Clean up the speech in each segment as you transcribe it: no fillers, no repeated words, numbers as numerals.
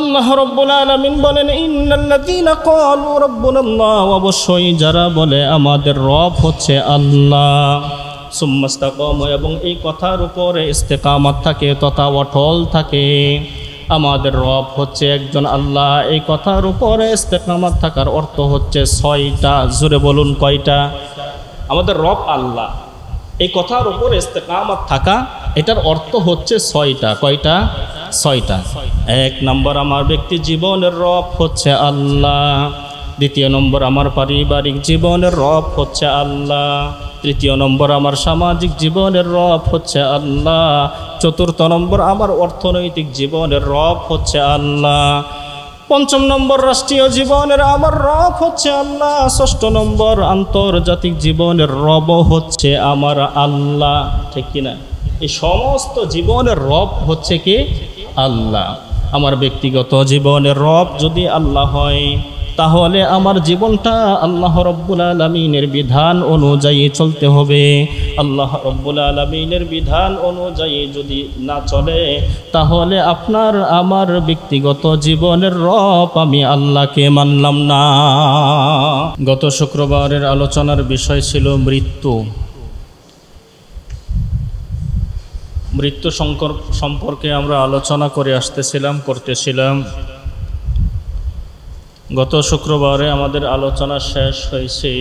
আল্লাহ রাব্বুল আলামিন বলেন, ইন্নাল্লাযীনা ক্বালু রাব্বুনাল্লাহ, অবশ্যই যারা বলে আমাদের রব হচ্ছে আল্লাহ, সুম্মা ইসতাকামু, এবং এই কথার উপরে ইস্তেকামত থাকে তথা অটল থাকে, আমাদের রব হচ্ছে একজন আল্লাহ, এই কথার উপরে ইস্তেকামত থাকার অর্থ হচ্ছে 6টা। জোরে বলুন কয়টা? আমাদের রব আল্লাহ, এই কথার উপরে ইস্তেকামত থাকা, এটার অর্থ হচ্ছে 6টা। কয়টা? 6টা। 1 নম্বর, আমার ব্যক্তি জীবনের রব হচ্ছে আল্লাহ। 2 নম্বর, আমার পারিবারিক জীবনের রব হচ্ছে আল্লাহ। 3 নম্বর, আমার সামাজিক জীবনের রব হচ্ছে আল্লাহ। 4 নম্বর, আমার অর্থনৈতিক জীবনের রব হচ্ছে আল্লাহ। 5 নম্বর, রাষ্ট্রীয় জীবনের আমার রব হচ্ছে আল্লাহ। 6 নম্বর, আন্তর্জাতিক জীবনের রব হচ্ছে আমার আল্লাহ। ঠিক কিনা? এই সমস্ত জীবনের রব হচ্ছে কি? আল্লাহ। আমার ব্যক্তিগত জীবনের রব যদি আল্লাহ হয়, তাহলে আমার জীবনটা আল্লাহ রাব্বুল আলামিনের বিধান অনুযায়ী চলতে হবে। আল্লাহ রাব্বুল আলামিনের বিধান অনুযায়ী যদি না চলে, তাহলে আপনার আমার ব্যক্তিগত জীবনের রব আমি আল্লাহকে মানলাম না। গত শুক্রবারের আলোচনার বিষয় ছিল মৃত্যু। মৃত্যু সম্পর্কে আমরা আলোচনা করতেছিলাম। গত শুক্রবারে আমাদের আলোচনা শেষ হয়েছে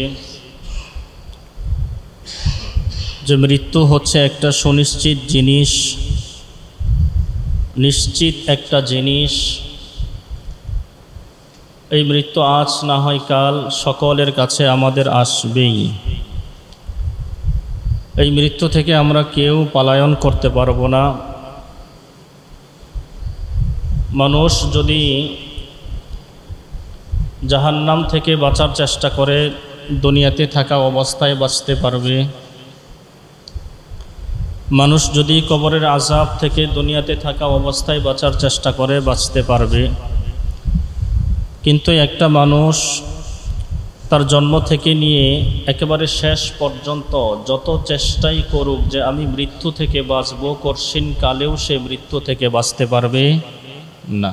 যে মৃত্যু হচ্ছে একটা সুনিশ্চিত জিনিস, নিশ্চিত একটা জিনিস। এই মৃত্যু আজ না হয় কাল সকলের কাছে আমাদের আসবেই। এই মৃত্যু থেকে আমরা কেউ পলায়ন করতে পারবো না। মানুষ যদি জাহান্নাম থেকে বাঁচার চেষ্টা করে, দুনিয়াতে থাকা অবস্থায় বাঁচতে পারবে। মানুষ যদি কবরের আযাব থেকে দুনিয়াতে থাকা অবস্থায় বাঁচার চেষ্টা করে, বাঁচতে পারবে। কিন্তু একটা মানুষ তার জন্ম থেকে নিয়ে একেবারে শেষ পর্যন্ত যত চেষ্টাই করুক যে আমি মৃত্যু থেকে বাঁচব, কঠিন কালেও সে মৃত্যু থেকে বাঁচতে পারবে না।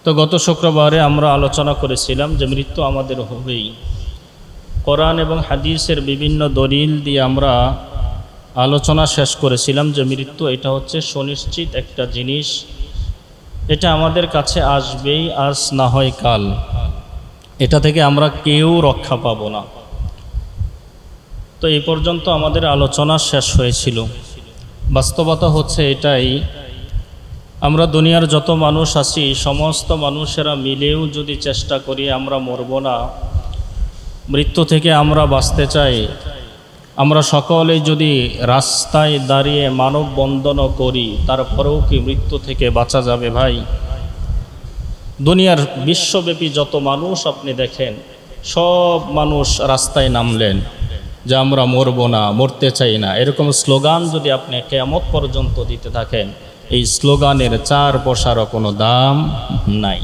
তো গত শুক্রবারে আমরা আলোচনা করেছিলাম যে মৃত্যু আমাদের হবেই। কোরআন এবং হাদিসের বিভিন্ন দলিল দিয়ে আমরা আলোচনা শেষ করেছিলাম যে মৃত্যু এটা হচ্ছে সুনিশ্চিত একটা জিনিস, এটা আমাদের কাছে আসবেই, আজ না হয় কাল। এটা থেকে আমরা কেউ রক্ষা পাব না। তো এই পর্যন্ত আমাদের আলোচনা শেষ হয়েছিল। বাস্তবতা হচ্ছে এটাই, আমরা দুনিয়ার যত মানুষ আছি সমস্ত মানুষেরা মিলেও যদি চেষ্টা করি আমরা মরব না, মৃত্যু থেকে আমরা বাঁচতে চাই, আমরা সকলেই যদি রাস্তায় দাঁড়িয়ে মানববন্ধনও করি, তারপরেও কি মৃত্যু থেকে বাঁচা যাবে ভাই? দুনিয়ার বিশ্বব্যাপী যত মানুষ আপনি দেখেন, সব মানুষ রাস্তায় নামলেন যে আমরা মরব না, মরতে চাই না, এরকম স্লোগান যদি আপনি কিয়ামত পর্যন্ত দিতে থাকেন, এই স্লোগানের 4 পয়সারও কোনো দাম নাই।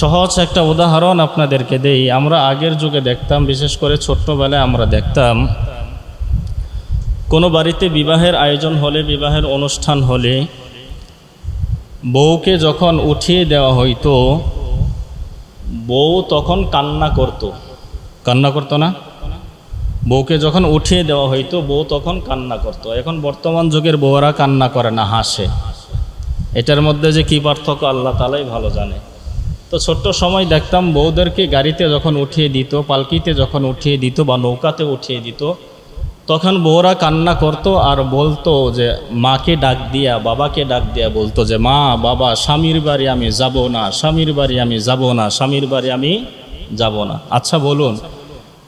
সহজ একটা উদাহরণ আপনাদেরকে দেই। আমরা আগের যুগে দেখতাম, বিশেষ করে ছোট্টবেলায় আমরা দেখতাম, কোনো বাড়িতে বিবাহের আয়োজন হলে, বিবাহের অনুষ্ঠান হলে বউকে যখন উঠিয়ে দেওয়া হইতো, বউ তখন কান্না করতো না? বউকে যখন উঠিয়ে দেওয়া হইতো বউ তখন কান্না করতো। এখন বর্তমান যুগের বউরা কান্না করে না, হাসে। এটার মধ্যে যে কী পার্থক্য আল্লাহ তাআলাই ভালো জানে। তো ছোট্ট সময় দেখতাম বউদেরকে গাড়িতে যখন উঠিয়ে দিত, পালকিতে যখন উঠিয়ে দিত বা নৌকাতে উঠিয়ে দিত, তখন বউরা কান্না করতো আর বলতো যে মাকে ডাক দিয়া, বাবাকে ডাক দিয়া বলতো যে মা, বাবা, স্বামীর বাড়ি আমি যাব না, স্বামীর বাড়ি আমি যাব না, স্বামীর বাড়ি আমি যাব না। আচ্ছা বলুন,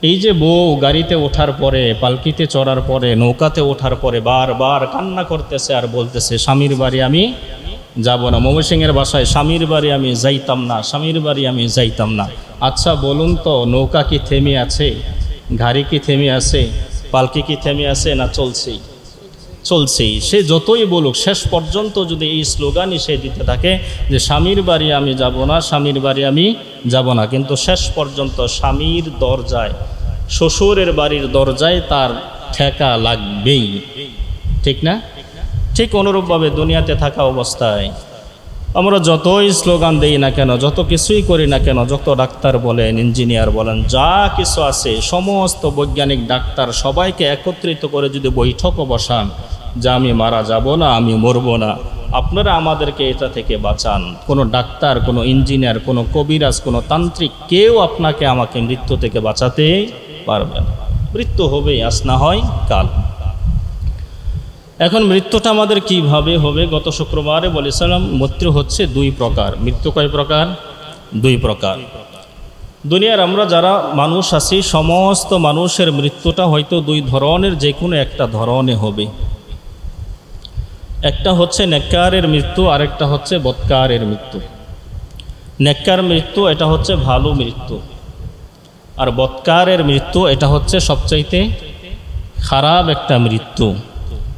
এই যে বউ গাড়িতে ওঠার পরে, পালকিতে চড়ার পরে, নৌকাতে ওঠার পরে বারবার কান্না করতেছে আর বলতেছে স্বামীর বাড়ি আমি যাব না, ময়মনসিংহের ভাষায় স্বামীর বাড়ি আমি যাইতাম না, স্বামীর বাড়ি আমি যাইতাম না। আচ্ছা বলুন তো, নৌকা কি থেমে আছে? গাড়ি কি থেমে আছে? পালকি কি থেমে আছে? না চলছেই। সে যতই বলুক, শেষ পর্যন্ত যদি এই স্লোগানই সে দিতে থাকে যে স্বামীর বাড়ি আমি যাব না, স্বামীর বাড়ি আমি যাব না, কিন্তু শেষ পর্যন্ত স্বামীর দরজায়, শ্বশুরের বাড়ির দরজায় তার ঠেকা লাগবেই। ঠিক না? ঠিক অনুরূপভাবে দুনিয়াতে থাকা অবস্থায় আমরা যতই স্লোগান দেই না কেন, যত কিছুই করি না কেন, যত ডাক্তার বলেন, ইঞ্জিনিয়ার বলেন, যা কিছু আছে সমস্ত বৈজ্ঞানিক ডাক্তার সবাইকে একত্রিত করে যদি বৈঠকও বসান যে আমি মারা যাব না, আমি মরব না, আপনারা আমাদেরকে এটা থেকে বাঁচান, কোনো ডাক্তার, কোনো ইঞ্জিনিয়ার, কোনো কবিরাজ, কোনো তান্ত্রিক কেউ আপনাকে আমাকে মৃত্যু থেকে বাঁচাতে পারবে না। মৃত্যু হবেই, আজ না হয় কাল। এখন মৃত্যুটা আমাদের কিভাবে হবে? গত শুক্রবারে বলেছিলাম মৃত্যু হচ্ছে দুই প্রকার। মৃত্যু কয় প্রকার? দুই প্রকার। দুনিয়ার আমরা যারা মানুষ আছি সমস্ত মানুষের মৃত্যুটা হয়তো দুই ধরনের, যে কোনো একটা ধরনে হবে। একটা হচ্ছে নেককারের মৃত্যু, আরেকটা হচ্ছে বদকারের মৃত্যু। নেককার মৃত্যু এটা হচ্ছে ভালো মৃত্যু, আর বদকারের মৃত্যু এটা হচ্ছে সবচাইতে খারাপ একটা মৃত্যু।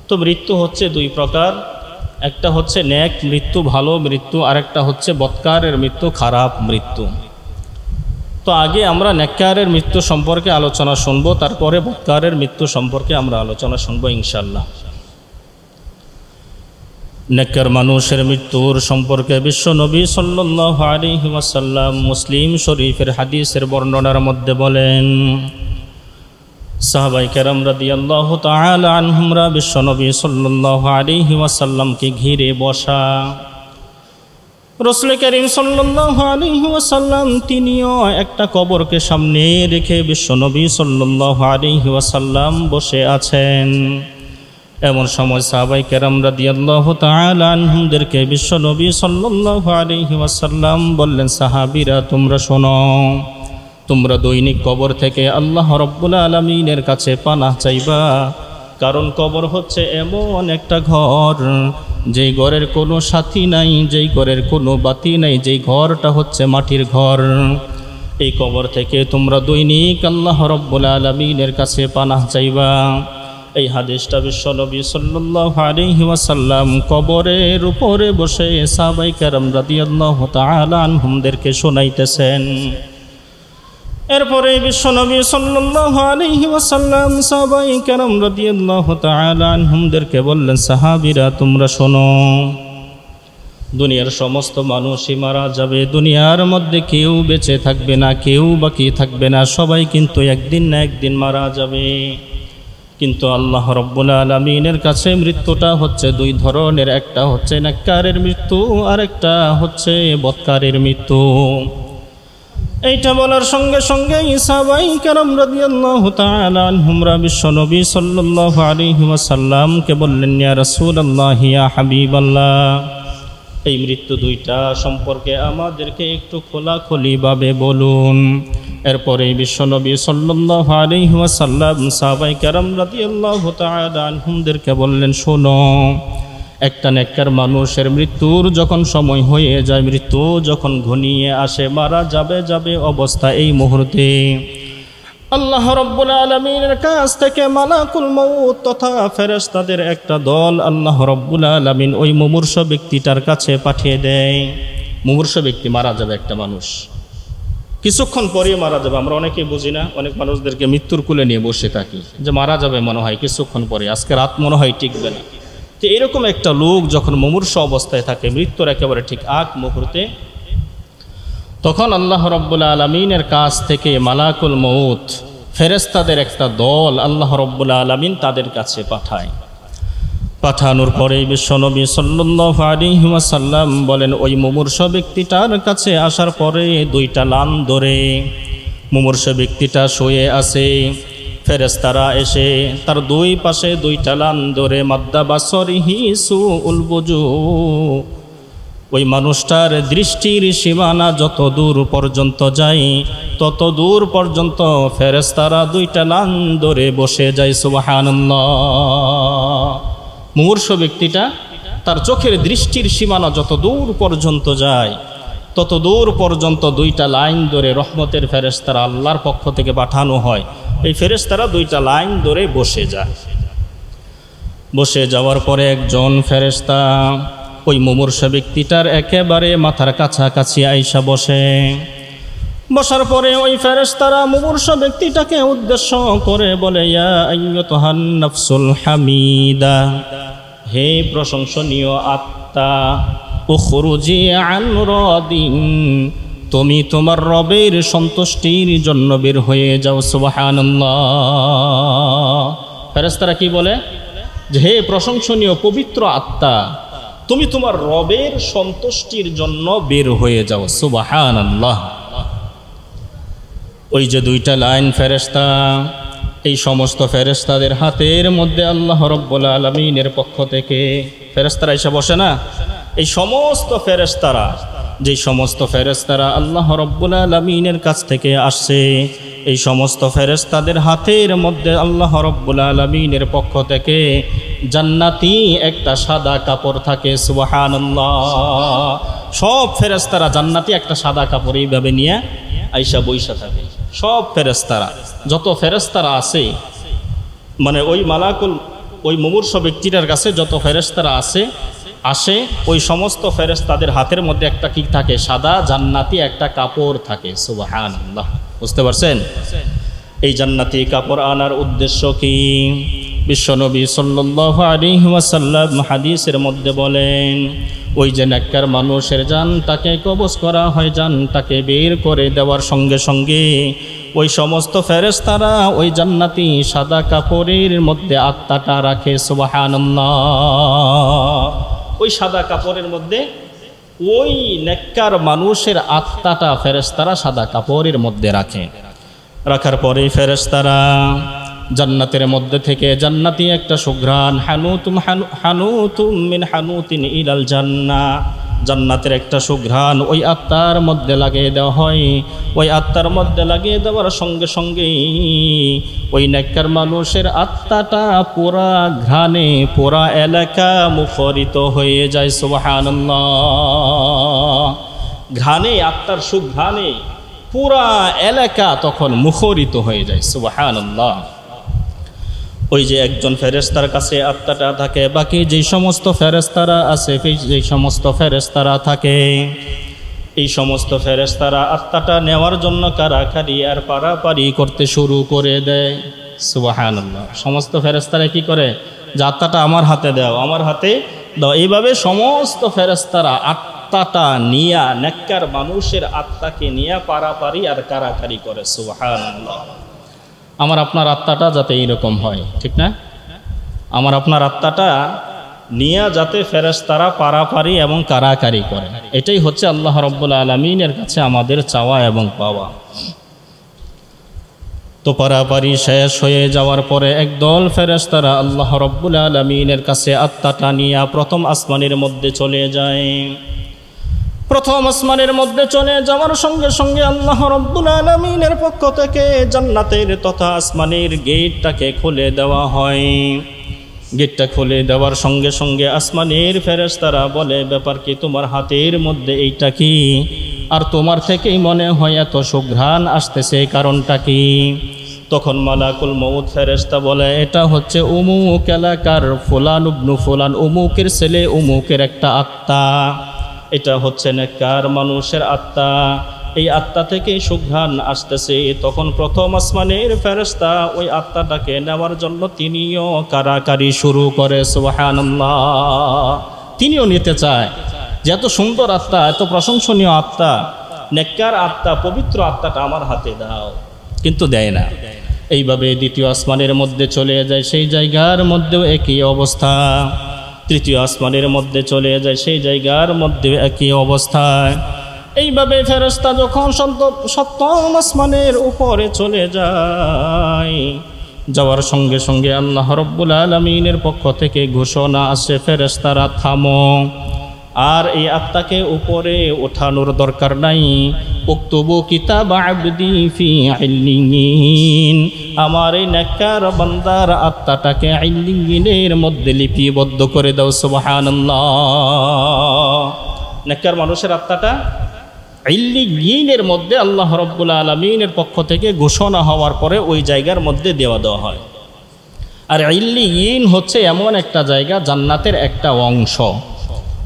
তো মৃত্যু হচ্ছে দুই প্রকার, একটা হচ্ছে নেক মৃত্যু, ভালো মৃত্যু, আরেকটা হচ্ছে বদকারের মৃত্যু, খারাপ মৃত্যু। তো আগে আমরা নেককারের মৃত্যু সম্পর্কে আলোচনা শুনব, তারপরে বদকারের মৃত্যু সম্পর্কে আমরা আলোচনা শুনব ইনশাআল্লাহ। নেককার মানুষের মৃত্যুর সম্পর্কে বিশ্ব নবী সাল্লাল্লাহু আলাইহি ওয়াসাল্লাম মুসলিম শরীফের হাদিসের বর্ণনার মধ্যে বলেন, সাহাবায়ে কেরাম রাদিয়াল্লাহু তাআলা আনহুমরা বিশ্ব নবী সাল্লাল্লাহু আলাইহি ওয়াসাল্লামকে ঘিরে বসা। রাসূল করিম সাল্লাল্লাহু আলাইহি ওয়াসাল্লাম তিনিও একটা কবরকে সামনে রেখে বিশ্ব নবী সাল্লাল্লাহু আলাইহি ওয়াসাল্লাম বসে আছেন। এমন সময় সাহাবায়ে কেরাম রাদিয়াল্লাহু তাআলা আনহুমদেরকে বিশ্ব নবী সাল্লাল্লাহু আলাইহি ওয়াসাল্লাম বললেন, সাহাবীরা তোমরা শোনো, তোমরা দৈনিক কবর থেকে আল্লাহ রাব্বুল আলামিনের কাছে পানাহ চাইবা, কারণ কবর হচ্ছে এমন একটা ঘর যেই ঘরের কোনো সাথী নাই, যেই ঘরের কোনো বাতি নাই, যেই ঘরটা হচ্ছে মাটির ঘর। এই কবর থেকে তোমরা দৈনিক আল্লাহ রাব্বুল আলামিনের কাছে পানাহ চাইবা। এই হাদিসটা বিশ্ব নবী সাল্লাল্লাহু আলাইহি ওয়াসাল্লাম কবরের উপরে বসে সাহাবায়ে কেরাম রাদিয়াল্লাহু তাআলা আনহুমদেরকে শোনাইতেছেন। এরপরে বিশ্ব নবী সাল্লাল্লাহু আলাইহি ওয়াসাল্লাম সাহাবায়ে কেরাম রাদিয়াল্লাহু তাআলা আনহুমদেরকে বললেন, সাহাবীরা তোমরা শোনো, দুনিয়ার সমস্ত মানুষই মারা যাবে, দুনিয়ার মধ্যে কেউ বেঁচে থাকবে না, কেউ বাকি থাকবে না, সবাই কিন্তু একদিন না একদিন মারা যাবে। কিন্তু আল্লাহ রাব্বুল আলামিনের কাছে মৃত্যুটা হচ্ছে দুই ধরনের, একটা হচ্ছে নেককারের মৃত্যু, আর একটা হচ্ছে বদকারের মৃত্যু। এইটা বলার সঙ্গে সঙ্গে সাহাবায়ে কেরাম রাদিয়াল্লাহু তাআলা আনহুমরা বিশ্ব নবী সাল্লাল্লাহু আলাইহি ওয়াসাল্লামকে বললেন, ইয়া রাসূলুল্লাহ, ইয়া হাবিবাল্লাহ, এই মৃত্যু দুইটা সম্পর্কে আমাদেরকে একটু খোলাখুলিভাবে বলুন। এরপরে বিশ্ব নবী সাল্লাল্লাহু আলাইহি ওয়াসাল্লাম সাহাবায়ে কেরাম রাদিয়াল্লাহু তাআলা আনহুমদেরকে বললেন, শোনো, একটা নেককার মানুষের মৃত্যুর যখন সময় হয়ে যায়, মৃত্যু যখন ঘনিয়ে আসে, মারা যাবে অবস্থা, এই মুহূর্তে আল্লাহ রাব্বুল আলামিনের কাছ থেকে মালাকুল মউত তথা ফেরেশতাদের একটা দল আল্লাহ রাব্বুল আলামিন ওই মুমূর্ষ ব্যক্তিটার কাছে পাঠিয়ে দেয়। মুমূর্ষ ব্যক্তি মারা যাবে, একটা মানুষ কিছুক্ষণ পরে মারা যাবে। আমরা অনেকেই বুঝি না, অনেক মানুষদেরকে মৃত্যুর কোলে নিয়ে বসে থাকি যে মারা যাবে মনে হয় কিছুক্ষণ পরে, আজকে রাত মনে হয় টিকবে না। তো এরকম একটা লোক যখন মুমূর্ষ অবস্থায় থাকে, মৃত্যুর একেবারে ঠিক আগ মুহূর্তে, তখন আল্লাহ রাব্বুল আলামিনের কাছ থেকে মালাকুল মউত ফেরেশতাদের একটা দল আল্লাহ রাব্বুল আলামিন তাদের কাছে পাঠায়। পাঠানোর পরে বিশ্বনবী সাল্লাল্লাহু আলাইহি ওয়াসাল্লাম বলেন, ওই মুমূর্ষ ব্যক্তিটার কাছে আসার পরে দুইটা লান ধরে মুমূর্ষ ব্যক্তিটা শুয়ে আছে, ফেরেশতারা এসে তার দুই পাশে দুইটা লান ধরে মাদ্দা বাসরিহি সুউল বুজু, ওই মানুষটার দৃষ্টির সীমানা যত দূর পর্যন্ত যায় তত দূর পর্যন্ত ফেরেশতারা দুইটা লান ধরে বসে যায়। সুবহানাল্লাহ। মুমূর্ষ ব্যক্তিটা তার চোখের দৃষ্টির সীমানা যত দূর পর্যন্ত যায় তত দূর পর্যন্ত দুইটা লাইন ধরে রহমতের ফেরেশতারা আল্লাহর পক্ষ থেকে পাঠানো হয়, এই ফেরেশতারা দুইটা লাইন ধরে বসে যায়। বসে যাওয়ার পরে একজন ফেরেশতা ওই মুমূর্ষ ব্যক্তিটার একেবারে মাথার কাছাকাছি আইসা বসে। বসার পরে ওই ফেরেশতারা মুমূর্ষ ব্যক্তিটাকে উদ্দেশ্য করে বলে, ইয়া আইয়ুহান নাফসুল হামিদা, হে প্রশংসনীয় আত্মা, উখরুজি আন রাদিন, তুমি তোমার রবের সন্তুষ্টির জন্য বের হয়ে যাও। সুবহানাল্লাহ। ফেরেশতারা কি বলে যে হে প্রশংসনীয় পবিত্র আত্মা, তুমি তোমার রবের সন্তুষ্টির জন্য বের হয়ে যাও। সুবহানাল্লাহ। ওই যে দুইটা লাইন ফেরেশতা, এই সমস্ত ফেরেশতাদের হাতের মধ্যে আল্লাহ রাব্বুল আলামিনের পক্ষ থেকে ফেরেশতারা এসে বসে না, এই সমস্ত ফেরেশতারা, যে সমস্ত ফেরেশতারা আল্লাহ রাব্বুল আলামিনের কাছ থেকে আসছে, এই সমস্ত ফেরেশতাদের হাতের মধ্যে আল্লাহ রাব্বুল আলামিনের পক্ষ থেকে জান্নাতি একটা সাদা কাপড় থাকে। সুবহানাল্লাহ। সব ফেরেশতারা জান্নাতি একটা সাদা কাপড় এইভাবে নিয়ে আইসা বইসা থাকে। সব ফেরেশতারা, যত ফেরেশতারা আছে, মানে ওই মালাকুল, ওই মুমূর্ষ ব্যক্তিটার কাছে যত ফেরেশতারা আসে, ওই সমস্ত ফেরেশতাদের হাতের মধ্যে একটা কি থাকে? সাদা জান্নাতি একটা কাপড় থাকে। সুবহানাল্লাহ। বুঝতে পারছেন? এই জান্নাতি কাপড় আনার উদ্দেশ্য কি? বিশ্বনবী সাল্লাল্লাহু আলাইহি ওয়াসাল্লাম হাদিসের মধ্যে বলেন, ওই যে নেককার মানুষের জানটাকে কবজ করা হয়, জানটাকে বের করে দেওয়ার সঙ্গে সঙ্গে ওই সমস্ত ফেরেশতারা ওই জান্নাতি সাদা কাপড়ের মধ্যে আত্মাটা রাখে। সুবহানাল্লাহ। ওই সাদা কাপড়ের মধ্যে ওই নেককার মানুষের আত্মাটা ফেরেশতারা সাদা কাপড়ের মধ্যে রাখে। রাখার পরে ফেরেশতারা জান্নাতের মধ্যে থেকে জান্নাতি একটা সুঘ্রাণ, হানুতুম মিন হানুতিন ইলাল জান্নাহ, জান্নাতের একটা সুঘ্রাণ ওই আত্মার মধ্যে লাগিয়ে দেওয়া হয়। ওই আত্মার মধ্যে লাগিয়ে দেওয়ার সঙ্গে সঙ্গে ওই নেককার মানুষের আত্মাটা পুরা ঘ্রাণে পুরা এলাকা মুখরিত হয়ে যায়। সুবহানাল্লাহ। ঘ্রাণে, আত্মার সুঘ্রাণে পুরা এলাকা তখন মুখরিত হয়ে যায়। সুবহানাল্লাহ। ওই যে একজন ফেরেশতার কাছে আত্মাটা থাকে, বাকি যেই সমস্ত ফেরেশতারা আছে, যেই সমস্ত ফেরেশতারা থাকে, এই সমস্ত ফেরেশতারা আত্মাটা নেওয়ার জন্য কারাকারি আর পারাপারি করতে শুরু করে দেয়। সুবহানাল্লাহ। সমস্ত ফেরেশতারা কি করে? যে আত্মাটা আমার হাতে দাও, আমার হাতে দাও। এইভাবে সমস্ত ফেরেশতারা আত্মাটা নিয়া, নেককার মানুষের আত্মাকে নিয়ে পারাপারি আর কারাকারি করে। সুবহানাল্লাহ। আমার আপনার আত্মাটা যাতে এইরকম হয়, ঠিক না? আমার আপনার আত্মাটা নিয়ে যাতে ফেরেশতারা পারাপারি এবং কারাকারি করে, এটাই হচ্ছে আল্লাহ রাব্বুল আলামিনের কাছে আমাদের চাওয়া এবং পাওয়া। তো পারাপারি শেষ হয়ে যাওয়ার পরে একদল ফেরেশতারা আল্লাহ রাব্বুল আলামিনের কাছে আত্মাটা নিয়ে প্রথম আসমানের মধ্যে চলে যায়। প্রথম আসমানের মধ্যে চলে যাওয়ার সঙ্গে সঙ্গে আল্লাহ রাব্বুল আলামিনের পক্ষ থেকে জান্নাতের তথা আসমানের গেটটাকে খুলে দেওয়া হয়। গেটটা খুলে দেওয়ার সঙ্গে সঙ্গে আসমানের ফেরেশতারা বলে, ব্যাপার কি? তোমার হাতের মধ্যে এইটা কি? আর তোমার থেকেই মনে হয় এত সুঘ্রাণ আসতেছে, কারণটা কি? তখন মালাকুল মউত ফেরেশতা বলে, এটা হচ্ছে উমুক এলাকার ফুলান ইবনু ফুলান, উমুকের ছেলে উমুকের একটা আত্মা। এটা হচ্ছে নেককার মানুষের আত্মা, এই আত্মা থেকে সুঘ্রাণ আসতেছে। তখন প্রথম আসমানের ফেরেশতা ওই আত্মাটাকে নেওয়ার জন্য তিনিও কারাকারি শুরু করে। সুবহানাল্লাহ। তিনিও নিতে চায় যে এত সুন্দর আত্মা, এত প্রশংসনীয় আত্মা, নেককার আত্মা, পবিত্র আত্মাটা আমার হাতে দাও, কিন্তু দেয় না। এইভাবে দ্বিতীয় আসমানের মধ্যে চলে যায়, সেই জায়গার মধ্যেও একই অবস্থা। তৃতীয় আসমানের মধ্যে চলে যায়, সেই জায়গার মধ্যে একই অবস্থায়। এইভাবে ফেরেশতা যখন সপ্তম আসমানের উপরে চলে যায়, যাওয়ার সঙ্গে সঙ্গে আল্লাহ রাব্বুল আলামিনের পক্ষ থেকে ঘোষণা আসে, ফেরেশতারা থামো, আর এই আত্মাকে উপরে ওঠানোর দরকার নাই। উকতুবু কিতাব আবদি ফি ইল্লিয়িন, আমার এই নেককার বান্দার আত্মাটাকে ইল্লিয়িনের মধ্যে লিপিবদ্ধ করে দাও। সুবহানাল্লাহ। নেককার মানুষের আত্মাটা ইল্লিয়িনের মধ্যে আল্লাহ রাব্বুল আলামিনের পক্ষ থেকে ঘোষণা হওয়ার পরে ওই জায়গার মধ্যে দেওয়া হয়। আর ইল্লিয়িন হচ্ছে এমন একটা জায়গা, জান্নাতের একটা অংশ।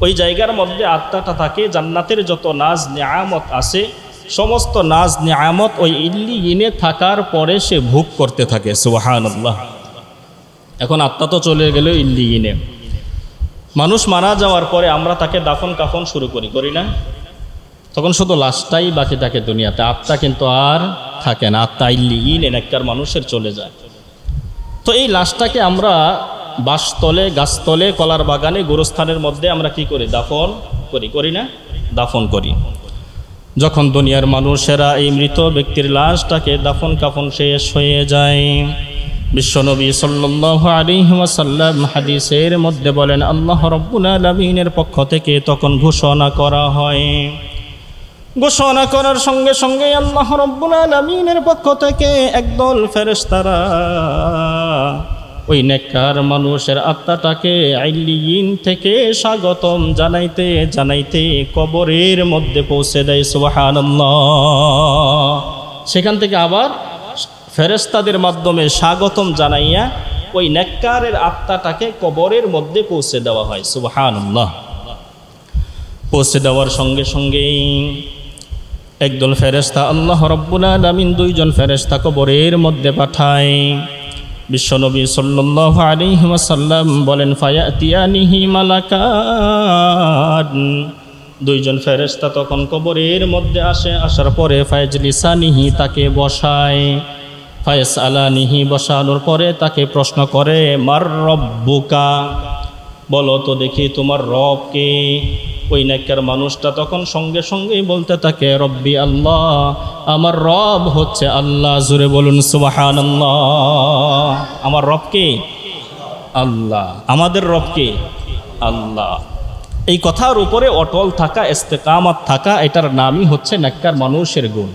ওই জায়গার মধ্যে আত্মাটা থাকে, জান্নাতের যত নাজ নিয়ামত আছে সমস্ত নাজ নিয়ামত ওই ইল্লিয়িনে থাকার পরে সে ভোগ করতে থাকে। সুবহানাল্লাহ। এখন আত্মা তো চলে গেল ইল্লিয়িনে, মানুষ মারা যাওয়ার পরে আমরা তাকে দাফন কাফন শুরু করি না? তখন শুধু লাশটাই বাকি থাকে দুনিয়াতে, আত্মা কিন্তু আর থাকে না। আত্মা ইল্লিয়িন নেককার মানুষের চলে যায়। তো এই লাশটাকে আমরা বাসতলে, গাছতলে, কলার বাগানে, গোরস্থানের মধ্যে আমরা কি করি? দাফন করি না? দাফন করি। যখন দুনিয়ার মানুষেরা এই মৃত ব্যক্তির লাশটাকে দাফন কাফন শেষ হয়ে যায়, বিশ্বনবী সাল্লাল্লাহু আলাইহি ওয়াসাল্লাম হাদিসের মধ্যে বলেন, আল্লাহ রাব্বুল আলামিনের পক্ষ থেকে তখন ঘোষণা করা হয়। ঘোষণা করার সঙ্গে সঙ্গে আল্লাহ রাব্বুল আলামিনের পক্ষ থেকে একদল ফেরেশতারা ওই নেককার মানুষের আত্মাটাকে ইল্লিয়িন থেকে স্বাগতম জানাইতে জানাইতে কবরের মধ্যে পৌঁছে দেয়। সুবহানাল্লাহ। সেখান থেকে আবার ফেরেশতাদের মাধ্যমে স্বাগতম জানাইয়া ওই নেককারের আত্মাটাকে কবরের মধ্যে পৌঁছে দেওয়া হয়। সুবহানাল্লাহ। পৌঁছে দেওয়ার সঙ্গে সঙ্গেই একদল ফেরেশতা আল্লাহ রাব্বুল আলামিন দুইজন ফেরেশতা কবরের মধ্যে পাঠায়। বিশ্বনবী সাল্লাল্লাহু আলাইহি ওয়াসাল্লাম বলেন, ফায়াতিয়ানিহি মালাকান। দুইজন ফেরেশতা তখন কবরের মধ্যে আসে। আসার পরে ফায়াজলিসানিহি, তাকে বসায়। ফায়াসআলানিহি, বসানোর পরে তাকে প্রশ্ন করে, মার রব্বুকা, বলো তো দেখি তোমার রব কে? ওই নেককার মানুষটা তখন সঙ্গে সঙ্গেই বলতে থাকে, রব্বি আল্লাহ, আমার রব হচ্ছে আল্লাহ। জোরে বলুন সুবহানাল্লাহ। আমার রব কে? আল্লাহ। আমাদের রব কে? আল্লাহ। এই কথার উপরে অটল থাকা, ইস্তেকামাত থাকা, এটার নামই হচ্ছে নেককার মানুষের গুণ।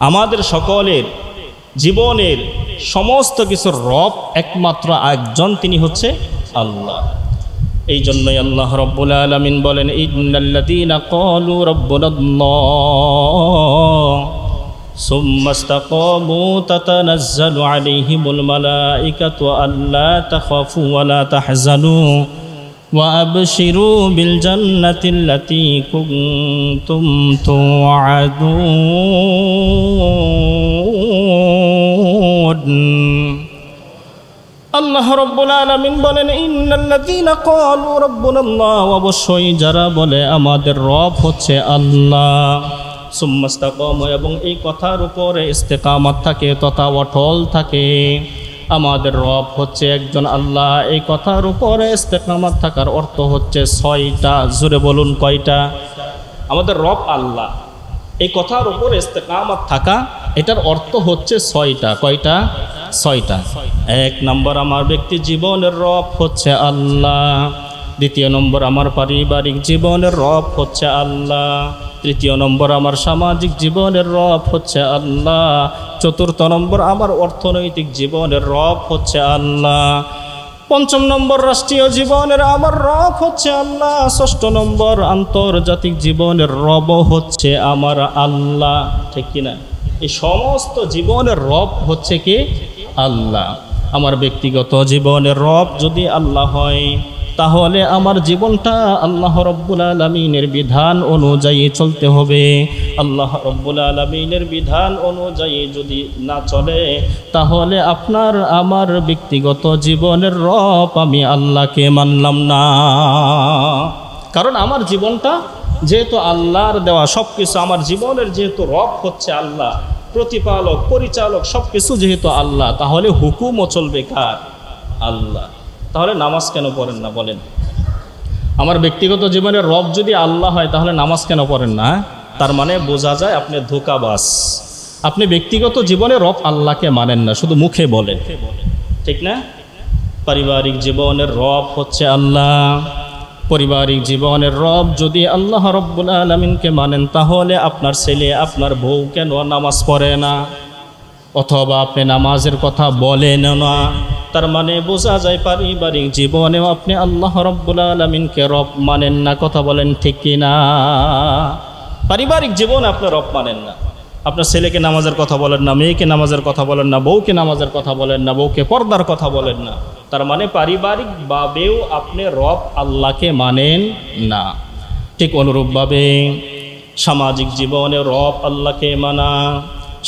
আমাদের সকলের জীবনের সমস্ত কিছুর রব একমাত্র একজন, তিনি হচ্ছে আল্লাহ। এই জন্যই আল্লাহ রাব্বুল আলামিন বলেন, ইন্নাল্লাযীনা ক্বালু রাব্বুনাল্লাহ সুম্মা ইসতাকামু তাতানাজ্জালু আলাইহিমুল মালাঈকাতু আল্লা তাখাফু ওয়া লা তাহজানু ওয়া আবশিরু বিল জান্নাতিল্লাতী কুনতুম তুআদুন। আল্লাহ রাব্বুল আলামিন বলেন, ইন্নাল্লাযীনা ক্বালু রাব্বুনাল্লাহ, অবশ্যই যারা বলে আমাদের রব হচ্ছে আল্লাহ, সুম্মা ইসতাকামু, এবং এই কথার উপরে ইস্তেকামাত থাকে তথা অটল থাকে, আমাদের রব হচ্ছে একজন আল্লাহ, এই কথার উপরে ইস্তেকামাত থাকার অর্থ হচ্ছে 6টা। জোরে বলুন কয়টা? আমাদের রব আল্লাহ, এই কথার উপরে ইস্তেকামাত থাকা, এটার অর্থ হচ্ছে 6টা। কয়টা? 6টা। 1 নম্বর, আমার ব্যক্তি জীবনের রব হচ্ছে আল্লাহ। 2 নম্বর, আমার পারিবারিক জীবনের রব হচ্ছে আল্লাহ। 3 নম্বর, আমার সামাজিক জীবনের রব হচ্ছে আল্লাহ। 4 নম্বর, আমার অর্থনৈতিক জীবনের রব হচ্ছে আল্লাহ। 5 নম্বর, রাষ্ট্রীয় জীবনের আমার রব হচ্ছে আল্লাহ। 6 নম্বর, আন্তর্জাতিক জীবনের রব হচ্ছে আমার আল্লাহ। ঠিক কিনা? এই সমস্ত জীবনের রব হচ্ছে কি? আল্লাহ। আমার ব্যক্তিগত জীবনের রব যদি আল্লাহ হয়, তাহলে আমার জীবনটা আল্লাহ রাব্বুল আলামিনের বিধান অনুযায়ী চলতে হবে। আল্লাহ রাব্বুল আলামিনের বিধান অনুযায়ী যদি না চলে, তাহলে আপনার আমার ব্যক্তিগত জীবনের রব আমি আল্লাহকে মানলাম না। কারণ আমার জীবনটা যেহেতু আল্লাহর দেওয়া, সব কিছু আমার জীবনের যেহেতু রব হচ্ছে আল্লাহ, প্রতিপালক, পরিচালক, সব কিছু যেহেতু আল্লাহ, তাহলে হুকুমও চলবে কার? আল্লাহ। তাহলে নামাজ কেন পড়েন না বলেন? আমার ব্যক্তিগত জীবনের রব যদি আল্লাহ হয়, তাহলে নামাজ কেন পড়েন না? তার মানে বোঝা যায় আপনি ধোঁকাবাজ। আপনি ব্যক্তিগত জীবনে রব আল্লাহকে মানেন না, শুধু মুখে বলেন। ঠিক না? পারিবারিক জীবনের রব হচ্ছে আল্লাহ। পারিবারিক জীবনের রব যদি আল্লাহ রাব্বুল আলামিনকে মানেন, তাহলে আপনার ছেলে, আপনার বউ কেন নামাজ পড়ে না, অথবা আপনি নামাজের কথা বলেন না? তার মানে বোঝা যায় পারিবারিক জীবনেও আপনি আল্লাহ রাব্বুল আলামিনকে রব মানেন না। কথা বলেন ঠিক কি না? পারিবারিক জীবনে আপনি রব মানেন না। আপনার ছেলেকে নামাজের কথা বলেন না, মেয়েকে নামাজের কথা বলেন না, বউকে নামাজের কথা বলেন না, বউকে পর্দার কথা বলেন না। তার মানে পারিবারিকভাবেও আপনি রব আল্লাহকে মানেন না। ঠিক অনুরূপভাবে সামাজিক জীবনে রব আল্লাহকে মানা,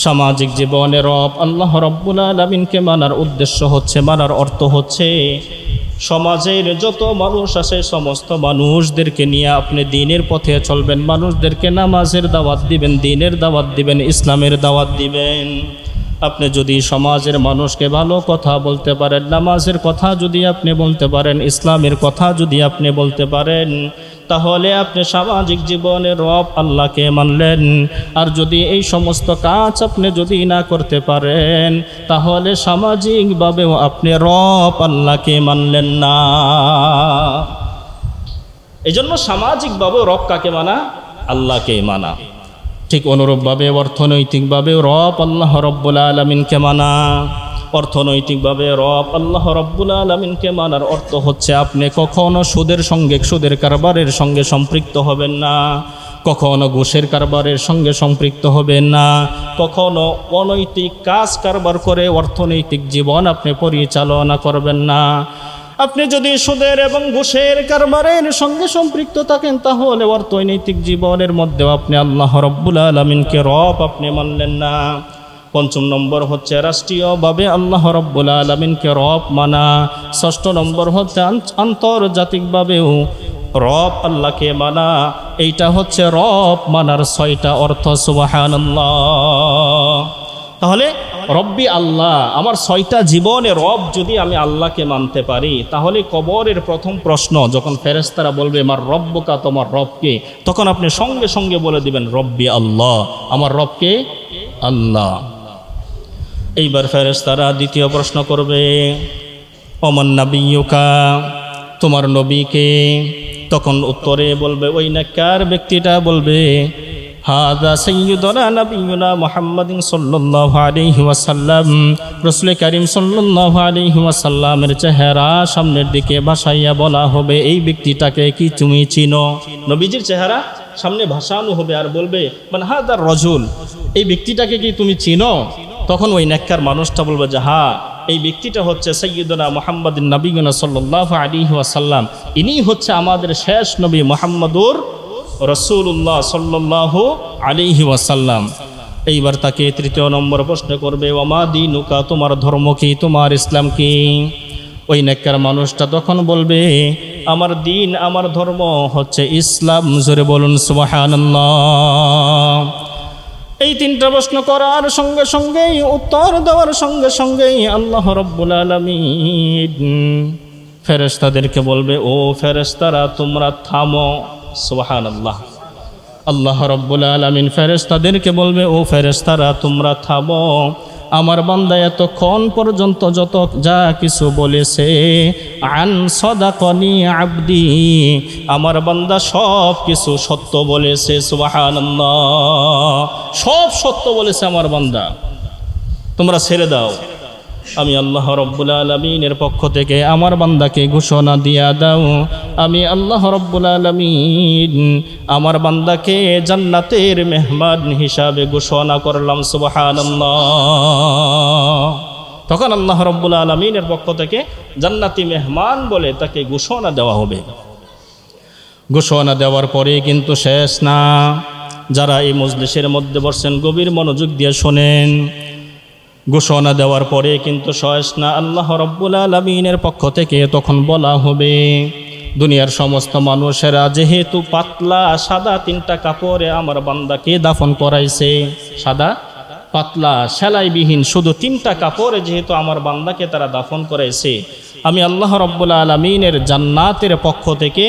সামাজিক জীবনে রব আল্লাহ রাব্বুল আলামিনকে মানার উদ্দেশ্য হচ্ছে, মানার অর্থ হচ্ছে সমাজের যত মানুষ আছে সমস্ত মানুষদেরকে নিয়ে আপনি দ্বীনের পথে চলবেন, মানুষদেরকে নামাজের দাওয়াত দিবেন, দ্বীনের দাওয়াত দিবেন, ইসলামের দাওয়াত দিবেন। আপনি যদি সমাজের মানুষকে ভালো কথা বলতে পারেন, নামাজের কথা যদি আপনি বলতে পারেন, ইসলামের কথা যদি আপনি বলতে পারেন, তাহলে আপনি সামাজিক জীবনে রব আল্লাহকে মানলেন। আর যদি এই সমস্ত কাজ আপনি যদি না করতে পারেন, তাহলে সামাজিকভাবেও আপনি রব আল্লাহকে মানলেন না। এই জন্য সামাজিকভাবেও রব কাকে মানা? আল্লাহকে মানা। ঠিক অনুরূপভাবে অর্থনৈতিকভাবে রব আল্লাহ রব্বুল আলামিনকে মানা। অর্থনৈতিকভাবে রব আল্লাহ রব্বুল আলামিনকে মানার অর্থ হচ্ছে আপনি কখনো সুদের কারবারের সঙ্গে সম্পৃক্ত হবেন না, কখনো ঘুষের কারবারের সঙ্গে সম্পৃক্ত হবেন না, কখনো অনৈতিক কাজ কারবার করে অর্থনৈতিক জীবন আপনি পরিচালনা করবেন না। আপনি যদি সুদের এবং ঘুষের কারবারের সঙ্গে সম্পৃক্ত থাকেন, তাহলে অর্থনৈতিক জীবনের মধ্যেও আপনি আল্লাহ রব্বুল আলামিনকে রব আপনি মানলেন না। পঞ্চম নম্বর হচ্ছে রাষ্ট্রীয়ভাবে আল্লাহ রব্বুল আলামিনকে রব মানা। ষষ্ঠ নম্বর হচ্ছে আন্তর্জাতিকভাবেও রব আল্লাহকে মানা। এইটা হচ্ছে রব মানার 6টা অর্থ। সুবহানাল্লাহ। তাহলে রব্বি আল্লাহ, আমার 6টা জীবনে রব যদি আমি আল্লাহকে মানতে পারি, তাহলে কবরের প্রথম প্রশ্ন যখন ফেরেশতারা বলবে আমার রব্বকা, তোমার রবকে, তখন আপনি সঙ্গে সঙ্গে বলে দিবেন রব্বি আল্লাহ, আমার রবকে আল্লাহ। এইবার ফেরেশতারা দ্বিতীয় প্রশ্ন করবে ওমান নাবিয়্যুকা, তোমার নবীকে? তখন উত্তরে বলবে ওই নেককার ব্যক্তিটা বলবে হাযা সাইয়্যিদুনা নাবিয়্যুনা মুহাম্মাদিন সাল্লাল্লাহু আলাইহি ওয়াসাল্লাম। রাসূল কারীম সাল্লাল্লাহু আলাইহি ওয়াসাল্লামের চেহারা সামনের দিকে ভাসাইয়া বলা হবে এই ব্যক্তিটাকে কি তুমি চিনো? নবীজির চেহারা সামনে ভাসানো হবে আর বলবে মান হাযার রাজুল, এই ব্যক্তিটাকে কি তুমি চিনো? তখন ওই নেককার মানুষটা বলবে যে হ্যাঁ, এই ব্যক্তিটা হচ্ছে সাইয়্যিদুনা মুহাম্মাদিন নাবিয়্যুনা সাল্লাল্লাহু আলাইহি ওয়াসাল্লাম, ইনি হচ্ছে আমাদের শেষ নবী মুহাম্মদুর রাসূলুল্লাহ সাল্লাল্লাহু আলাইহি ওয়াসাল্লাম। এইবার তাকে তৃতীয় নম্বর প্রশ্ন করবে ওয়ামা দীনুকা, তোমার ধর্ম কি, তোমার ইসলাম কি? ওই নেককার মানুষটা তখন বলবে আমার দিন, আমার ধর্ম হচ্ছে ইসলাম। জোরে বলুন সুবহানাল্লাহ। এই 3টা প্রশ্ন করার সঙ্গে সঙ্গেই, উত্তর দেওয়ার সঙ্গে সঙ্গেই আল্লাহ রব্বুল আলামিন ফেরেশতাদেরকে বলবে ও ফেরেশতারা তোমরা থামো। সুবহানাল্লাহ। আল্লাহ রব্বুল আলামিন ফেরেশতাদেরকে বলবে ও ফেরেশতারা তোমরা থামো, আমার বান্দা এতক্ষণ পর্যন্ত যত যা কিছু বলেছে আন সাদাকানি আবদি, আমার বান্দা সব কিছু সত্য বলেছে। সুবহানাল্লাহ। সব সত্য বলেছে আমার বান্দা, তোমরা ছেড়ে দাও। আমি আল্লাহ রব্বুল আলামিনের পক্ষ থেকে আমার বান্দাকে ঘোষণা দিয়া দাও, আমি আল্লাহ রব্বুল আলামিন আমার বান্দাকে জান্নাতের মেহমান হিসাবে ঘোষণা করলাম। সুবহানাল্লাহ। তখন আল্লাহ রব্বুল আলামিনের পক্ষ থেকে জান্নাতি মেহমান বলে তাকে ঘোষণা দেওয়া হবে। ঘোষণা দেওয়ার পরে কিন্তু শেষ না। যারা এই মজলিসের মধ্যে বসছেন গভীর মনোযোগ দিয়ে শোনেন, ঘোষণা দেওয়ার পরে কিন্তু শেষ না। আল্লাহ রব্বুল আলামিনের পক্ষ থেকে তখন বলা হবে দুনিয়ার সমস্ত মানুষেরা যেহেতু পাতলা সাদা 3টা কাপড়ে আমার বান্দাকে দাফন করাইছে, সাদা পাতলা সেলাইবিহীন শুধু 3টা কাপড়ে যেহেতু আমার বান্দাকে তারা দাফন করাইছে, আমি আল্লাহ রব্বুল আলামিনের জান্নাতের পক্ষ থেকে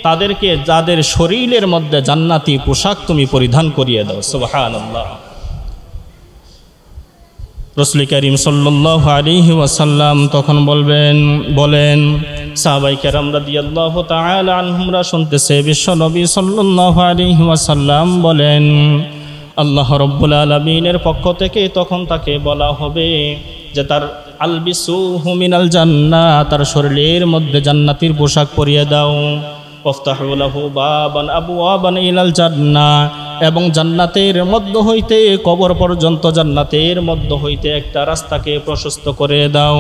তাদেরকে যাদের শরীরের মধ্যে জান্নাতি পোশাক তুমি পরিধান করিয়ে দাও। সুবহানাল্লাহ। রাসূল কারীম সাল্লাল্লাহু আলাইহি ওয়াসাল্লাম তখন বলেন সাহাবায়ে কেরাম রাদিয়াল্লাহু তাআলা আনহুমরা শুনতেছে, বিশ্ব নবী সাল্লাল্লাহু আলাইহি ওয়াসাল্লাম বলেন আল্লাহ রব্বুল আলামিনের পক্ষ থেকে তখন তাকে বলা হবে যে তার আলবিসুহু মিনাল জান্নাহ, তার শরীরের মধ্যে জান্নাতের পোশাক পরিয়ে দাও। ওয়াফতাহু লাহু বাবান আবওয়াবান ইলাল জান্নাহ, এবং জান্নাতের মধ্য হইতে কবর পর্যন্ত জান্নাতের মধ্য হইতে একটা রাস্তাকে প্রশস্ত করে দাও,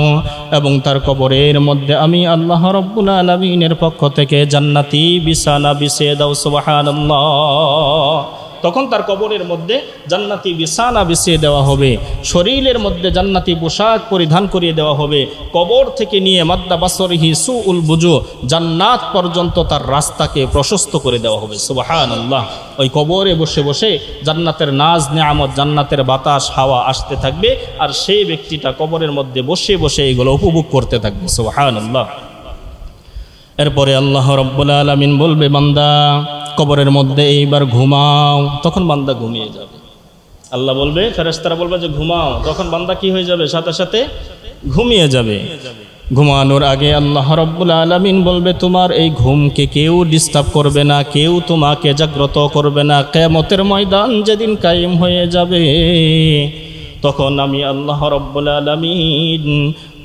এবং তার কবরের মধ্যে আমি আল্লাহ রব্বুল আলামিনের পক্ষ থেকে জান্নাতি বিছানা বিছিয়ে দাও। সুবহানাল্লাহ। তখন তার কবরের মধ্যে জান্নাতি বিছানা বিছিয়ে দেওয়া হবে, শরীরের মধ্যে জান্নাতি পোশাক পরিধান করিয়ে দেওয়া হবে, কবর থেকে নিয়ে মাদ্দা বাসরিহি সুউল বুজু, জান্নাত পর্যন্ত তার রাস্তাকে প্রশস্ত করে দেওয়া হবে। সুবহানাল্লাহ। ওই কবরে বসে বসে জান্নাতের নাজ নেয়ামত, জান্নাতের বাতাস হাওয়া আসতে থাকবে, আর সেই ব্যক্তিটা কবরের মধ্যে বসে বসে এগুলো উপভোগ করতে থাকবে। সুবহানাল্লাহ। এরপরে আল্লাহ রাব্বুল আলামিন বলবে, বান্দা কবরের মধ্যে এইবার ঘুমাও। তখন বান্দা ঘুমিয়ে যাবে। আল্লাহ বলবে, ফেরেশতারা বলবে যে ঘুমাও, তখন বান্দা কি হয়ে যাবে? সাথে সাথে ঘুমিয়ে যাবে। ঘুমানোর আগে আল্লাহ রাব্বুল আলামিন বলবে, তোমার এই ঘুমকে কেউ ডিস্টার্ব করবে না, কেউ তোমাকে জাগ্রত করবে না। কিয়ামতের ময়দান যেদিন কায়েম হয়ে যাবে, তখন আমি আল্লাহ রাব্বুল আলামিন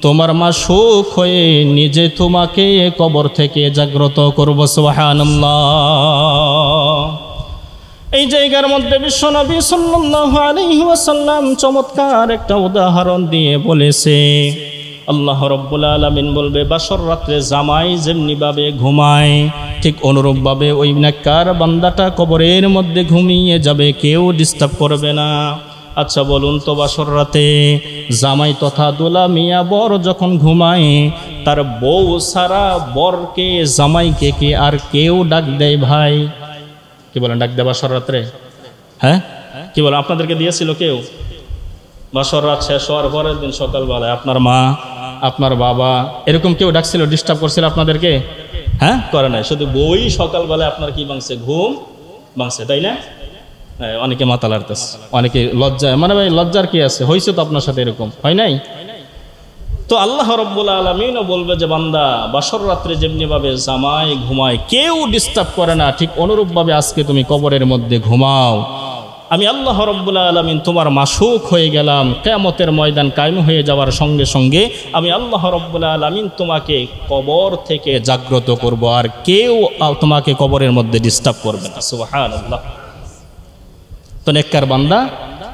তোমার মাশউক হয়ে নিজে তোমাকে কবর থেকে জাগ্রত করব। সুবহানাল্লাহ। এই জায়গার মধ্যে বিশ্বনবী সাল্লাল্লাহু আলাইহি ওয়াসাল্লাম চমৎকার একটা উদাহরণ দিয়ে বলেছে। আল্লাহ রাব্বুল আলামিন বলবে, বাসর রাত্রে জামাই যেমনিভাবে ঘুমায়, ঠিক অনুরূপভাবে ওই নেককার বান্দাটা কবরের মধ্যে ঘুমিয়ে যাবে, কেউ ডিস্টার্ব করবে না। আচ্ছা বলুন তো, বাসর রাতে জামাই তথা দোলা মিয়া বর যখন ঘুমায়, তার বউ সারা বরকে জামাইকে কি আর কেউ ডাক দেয়? ভাই কি বলেন, ডাক দেয় বাসর রাত্রে? হ্যাঁ, কি বলেন? আপনাদেরকে দিয়েছিল কেউ? বাসর রাত শেষ হওয়ার পরের দিন সকালবেলায় আপনার মা, আপনার বাবা, এরকম কেউ ডাকছিল, ডিস্টার্ব করছিল আপনাদেরকে? হ্যাঁ, করে নাই। শুধু বই সকালবেলায় আপনার কি ভাঙছে? ঘুম ভাঙছে, তাই না? অনেকে মাথা লাড়তেছে, অনেকে লজ্জা, মানে ভাই লজ্জার কি আছে? হয়েছে তো আপনার সাথে, এরকম হয় নাই? তো আল্লাহ রাব্বুল আলামিনও বলবে যে, বান্দা বাসর রাত্রে যেমনিভাবে জামাই ঘুমায়, কেউ ডিস্টার্ব করে না, ঠিক অনুরূপভাবে আজকে তুমি কবরের মধ্যে ঘুমাও। আমি আল্লাহ রাব্বুল আলামিন তোমার মাশউক হয়ে গেলাম। কিয়ামতের ময়দান কায়েম হয়ে যাওয়ার সঙ্গে সঙ্গে আমি আল্লাহ রাব্বুল আলামিন তোমাকে কবর থেকে জাগ্রত করব, আর কেউ তোমাকে কবরের মধ্যে ডিস্টার্ব করবে না। সুবহানাল্লাহ। তো নেককার বান্দা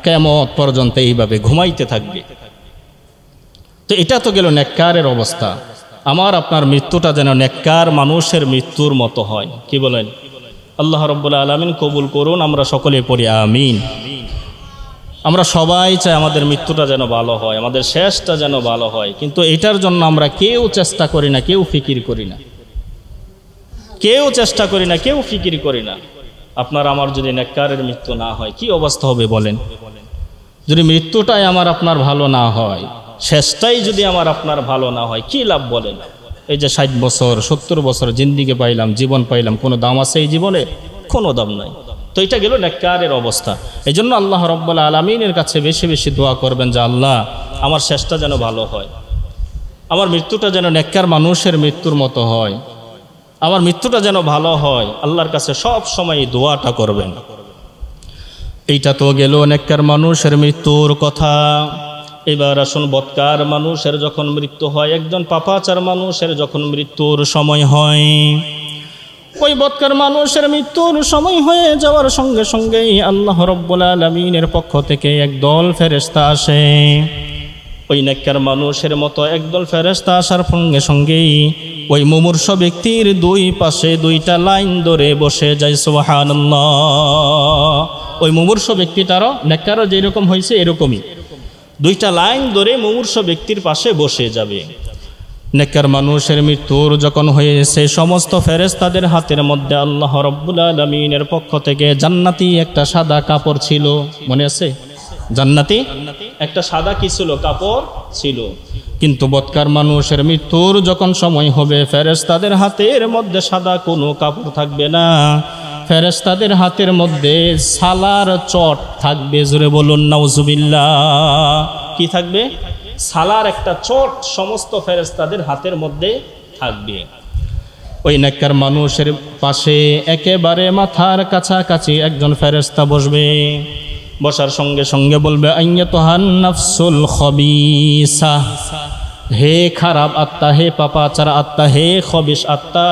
কিয়ামত পর্যন্ত এইভাবে ঘুমাইতে থাকবে। তো এটা তো গেল নেককারের অবস্থা। আমার আপনার মৃত্যুটা যেন নেককার মানুষের মৃত্যুর মতো হয়। কি বলেন? আল্লাহ রাব্বুল আলামিন কবুল করুন। আমরা সকলে পড়ি আমিন। আমরা সবাই চাই আমাদের মৃত্যুটা যেন ভালো হয়, আমাদের শেষটা যেন ভালো হয়, কিন্তু এটার জন্য আমরা কেউ চেষ্টা করি না, কেউ ফিকির করি না, কেউ চেষ্টা করি না, কেউ ফিকির করি না। আপনার আমার যদি নেককারের মৃত্যু না হয় কি অবস্থা হবে বলেন? যদি মৃত্যুটাই আমার আপনার ভালো না হয়, শেষটাই যদি আমার আপনার ভালো না হয়, কি লাভ বলেন? এই যে 60 বছর 70 বছর জিন্দিগি পাইলাম, জীবন পাইলাম, কোনো দাম আছে এই জীবনে? কোনো দাম নাই। তো এটা গেল নেককারের অবস্থা। এই জন্য আল্লাহ রাব্বুল আলামিনের কাছে বেশি বেশি দোয়া করবেন যে, আল্লাহ আমার শেষটা যেন ভালো হয়, আমার মৃত্যুটা যেন নেককার মানুষের মৃত্যুর মতো হয়, আমার মৃত্যুটা যেন ভালো হয়। আল্লাহর কাছে সব সময় দোয়াটা করবেন। এইটা তো গেল নেককার মানুষের মৃত্যুর কথা। এবার আসুন, বদকার মানুষের যখন মৃত্যু হয়, একজন পাপাচার মানুষের যখন মৃত্যুর সময় হয়, ওই বদকার মানুষের মৃত্যুর সময় হয়ে যাওয়ার সঙ্গে সঙ্গেই আল্লাহ রাব্বুল আলামিনের পক্ষ থেকে একদল ফেরেশতা আসে। ওই নেককার মানুষের মতো একদল ফেরেশতা আসার সঙ্গে সঙ্গেই ওই মুমূর্ষ ব্যক্তির দুই পাশে দুইটা লাইন ধরে বসে যায়। সুবহানাল্লাহ। ওই মুমূর্ষ ব্যক্তিটারও নেককারও যেরকম হয়েছে এরকমই দুইটা লাইন ধরে মুমূর্ষ ব্যক্তির পাশে বসে যাবে। নেককার মানুষের মৃত্যুর যখন হয়েছে, সমস্ত ফেরেশতাদের হাতের মধ্যে আল্লাহ রাব্বুল আলামিনের পক্ষ থেকে জান্নাতি একটা সাদা কাপড় ছিল। মনে আছে? জান্নাতি একটা সাদা কি ছিল? কাপড় ছিল। কিন্তু বদকার মানুষের মৃত্যুর যখন সময় হবে, ফেরেশতাদের হাতের মধ্যে সাদা কোনো কাপড় থাকবে না, ফেরেশতাদের হাতের মধ্যে সালার চট থাকবে। জোরে বলুন নাউজুবিল্লাহ। কি থাকবে? সালার একটা চট সমস্ত ফেরেশতাদের হাতের মধ্যে থাকবে। ওই নেককার মানুষের পাশে একেবারে মাথার কাছাকাছি একজন ফেরেশতা বসবে। বসার সঙ্গে সঙ্গে বলবে, আইয়াতুহান নাফসুল খবিসা, হে খারাপ আত্মা, হে পাপাচার আত্মা, হে খবিস আত্মা,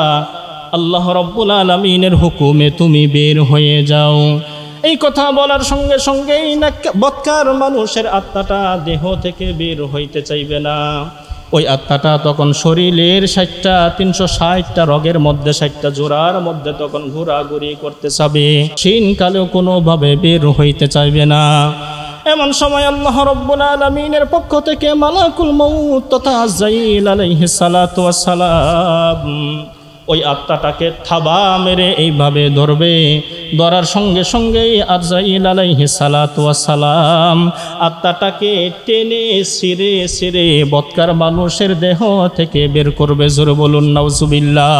আল্লাহ রাব্বুল আলামিনের হুকুমে তুমি বের হয়ে যাও। এই কথা বলার সঙ্গে সঙ্গেই বদকার মানুষের আত্মাটা দেহ থেকে বের হইতে চাইবে না। ওই আত্মাটা তখন শরীরের 360টা রগের মধ্যে 60টা জোড়ার মধ্যে তখন ঘোরাঘুরি করতে চাবে, ক্ষীণকালেও কোনোভাবে বের হইতে চাইবে না। এমন সময় আল্লাহ রাব্বুল আলামিনের পক্ষ থেকে মালাকুল মউত তথা আজরাইল আলাইহিস সালাতু ওয়াস সালাম ওই আত্মাটাকে থাবা মেরে এইভাবে ধরবে। ধরার সঙ্গে সঙ্গেই আজরাইল আলাইহিস সালাতু ওয়াস সালাম আত্মাটাকে টেনে ছিঁড়ে ছিঁড়ে বৎকার মানুষের দেহ থেকে বের করবে। জোরে বলুন নাউজুবিল্লাহ।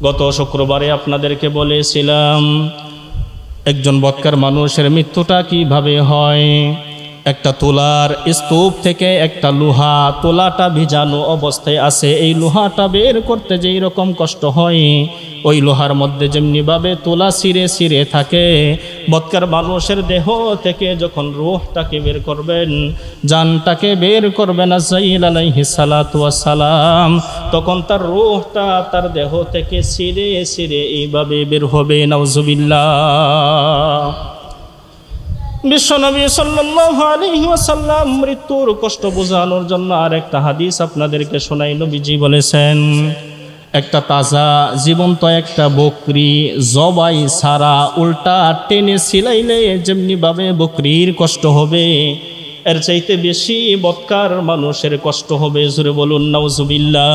গত শুক্রবারে আপনাদেরকে বলেছিলাম একজন বৎকার মানুষের মৃত্যুটা কিভাবে হয়। একটা তুলার স্তূপ থেকে একটা লোহা, তুলাটা ভিজানো অবস্থায় আছে, এই লোহাটা বের করতে যেই রকম কষ্ট হয়, ওই লোহার মধ্যে যেমনিভাবে তুলা ছিঁড়ে ছিঁড়ে থাকে, বৎকার মানুষের দেহ থেকে যখন রূহটাকে বের করবেন, জানটাকে বের করবেন আজরাইল আলাইহিস সালাতু ওয়াস সালাম, তখন তার রূহটা তার দেহ থেকে ছিঁড়ে ছিঁড়ে এইভাবে বের হবে। নাউজুবিল্লাহ। বিশ্বনবী সাল্লাল্লাহু আলাইহি ওয়াসাল্লাম মৃত্যুর কষ্ট বোঝানোর জন্য আরেকটা হাদিস আপনাদেরকে শোনাই। নবীজি বলেছেন, একটা তাজা জীবন্ত একটা বকরি জবাই ছাড়া উল্টা টেনে ছিলাইলে যেমনিভাবে বকরির কষ্ট হবে, এর চাইতে বেশি বৎকার মানুষের কষ্ট হবে। জোরে বলুন নাউজুবিল্লাহ।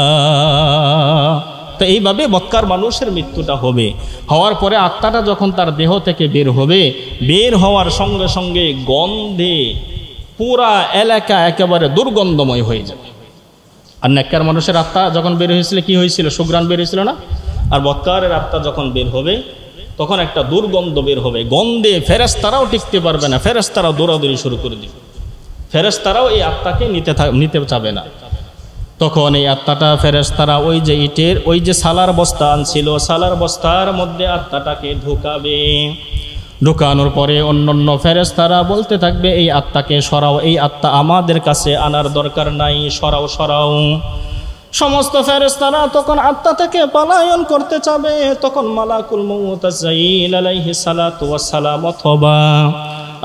তো এইভাবে বৎকার মানুষের মৃত্যুটা হবে। হওয়ার পরে আত্মাটা যখন তার দেহ থেকে বের হবে, বের হওয়ার সঙ্গে সঙ্গে গন্ধে পুরা এলাকা একেবারে দুর্গন্ধময় হয়ে যাবে। আর নেককার মানুষের আত্মা যখন বের হয়েছিল কি হয়েছিল? সুঘ্রাণ বের হয়েছিল না? আর বৎকারের আত্মা যখন বের হবে তখন একটা দুর্গন্ধ বের হবে। গন্ধে ফেরেশতারাও টিকতে পারবে না, ফেরেশতারাও দৌড়াদৌড়ি শুরু করে দিবে, ফেরেশতারাও এই আত্মাকে নিতে চাবে না। তখন এই আত্মাটা ফেরেশতারা ওই যে ইটের ওই যে সালার বস্তা আনছিল, সালার বস্তার মধ্যে আত্মাটাকে ঢুকাবে। ঢুকানোর পরে অন্যান্য ফেরেশতারা বলতে থাকবে, এই আত্মাকে সরাও, এই আত্মা আমাদের কাছে আনার দরকার নাই, সরাও সরাও। সমস্ত ফেরেশতারা তখন আত্মা থেকে পলায়ন করতে চাবে। তখন মালাকুল মউত আজরাইল আলাইহিস সালাতু ওয়াস সালাম অথবা